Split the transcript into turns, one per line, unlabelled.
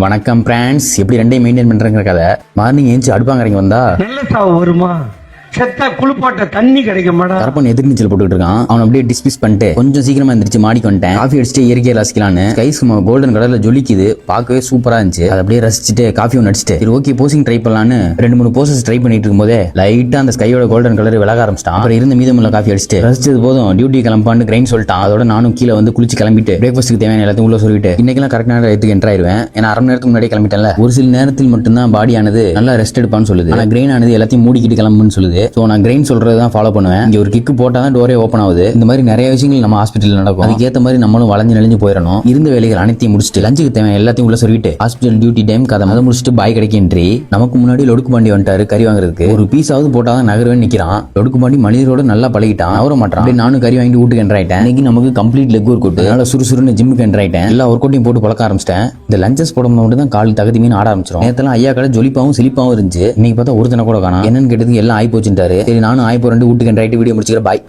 வணக்கம் பிரான்ஸ், எப்படி ரெண்டையும் மெயின்டைன் பண்றேங்கிற கதை. மார்னிங் ஏஞ்சி அடுப்பாங்கறீங்க வந்தா
நல்ல சாவு வருமா? செத்த குளிப்பாட்ட தண்ணி கிடைக்க மாட்டா.
கரப்பன் எதிர்நீச்சல் போட்டுட்டு இருக்கான். அவன் அப்படியே டிஸ்மிஸ் பண்ணிட்டு கொஞ்சம் சீக்கிரமா எந்திரிச்சு மாடிக்கு வந்துட்டேன். காஃபி அடிச்சுட்டு இயற்கையை ரசிக்கலான்னு. ஸ்கை சும்மா கோல்டன் கலர்ல ஜொலிக்குது, பார்க்கவே சூப்பரா இருந்துச்சு. அதை அப்படியே ரசிச்சுட்டு காஃபி ஒன்று அடிச்சுட்டு சரி ஓகே போசிங் ட்ரை பண்ணலான்னு 2-3 போசஸ் ட்ரை பண்ணிட்டு இருக்கும்போதே லைட்டா அந்த ஸ்கையோட கோல்டன் கலர் விலக ஆரம்பிச்சிட்டான். அப்புறம் இருந்த மீதமுள்ள காஃபி அடிச்சுட்டு ரசிச்சது போதும், டியூட்டி கிளம்பான்னு கிரைண்ட் சொல்லிட்டான். அதோட நானும் கீழே வந்து குளிச்சு கிளம்பிட்டு பிரேக்ஃபாஸ்ட்டுக்கு தேவையான எல்லாத்தையும் உள்ள சொல்லிட்டு இன்னைக்கெல்லாம் கரெக்டான இடத்துக்கு என்டர் ஆயிருவேன். ஏன்னா அரை மணி நேரத்துக்கு முன்னாடி கிளம்பிட்டேன்ல. ஒரு சில நேரத்தில் மட்டும்தான் பாடி ஆனது நல்லா ரெஸ்ட் எடுப்பான்னு சொல்லுது. ஆனா கிரெயின் ஆனது எல்லாத்தையும் மூடிக்கிட்டு கிளம்புன்னு சொல்லுது. ஸோ நான் கிரெயின் சொல்றதான் ஃபாலோ பண்ணுவேன். இங்க ஒரு கிக்கு போட்டா தான் டோரே ஓப்பன் ஆகுது. இந்த மாதிரி நிறைய விஷயங்கள் நம்ம ஹாஸ்பிட்டல் நடக்கும். அதுக்கேற்ற மாதிரி நம்மளும் வளைஞ்சு நெளிஞ்சு போயிடணும். இருந்த வேலைகள் அனைத்தையும் முடிச்சுட்டு லஞ்சுக்கு தேவை எல்லாத்தையும் உள்ள சொல்லிட்டு ஹாஸ்பிட்டல் டியூட்டி டைம் கதை அதை முடிச்சுட்டு பாய் கிடைக்கின்றி நமக்கு முன்னாடி லொடுக்கு பாண்டி வந்துட்டாரு கறி வாங்குறதுக்கு. ஒரு பீஸாவது போட்டாதான் நகருவேன்னு நிக்கிறான். லொடுக்கு பாண்டி மனிதரோட நல்லா பழகிட்டான், அவர மாட்டான். அப்படியே நானும் கறி வாங்கிட்டு வீட்டுக்கு என்ட்ராயிட்டேன். இன்னைக்கு நமக்கு கம்ப்ளீட் லெக் ஒர்க் அவுட். அதனால சுறுசுறுன்னு ஜிம்முக்கு என்ட்ராயிட்டேன். எல்லா ஒர்க் அவுட்டையும் போட்டு பழக்க ஆரம்பிச்சிட்டேன். இந்த லஞ்சஸ் போடும்போது மட்டும் தான் கால் தகுதி மீன் ஆட ஆரம்பிச்சிடும். நேரத்தெல்லாம் ஐயா கடை ஜொலிப்பாவும் சிலிப்பாவும் இருந்துச்சு. இன்னைக்கு பார்த்தா ஒருத்தனை கூட காணோம். என்னன்னு கேட்டதுக்கு எல்லாம் ஆய் போச்சுட்டாரு. சரி நானும் ஆய் போறேன் வீட்டுக்கு என்ட்ராயிட்டு வீடியோ முடிச்சுக்கிறேன். பாய்.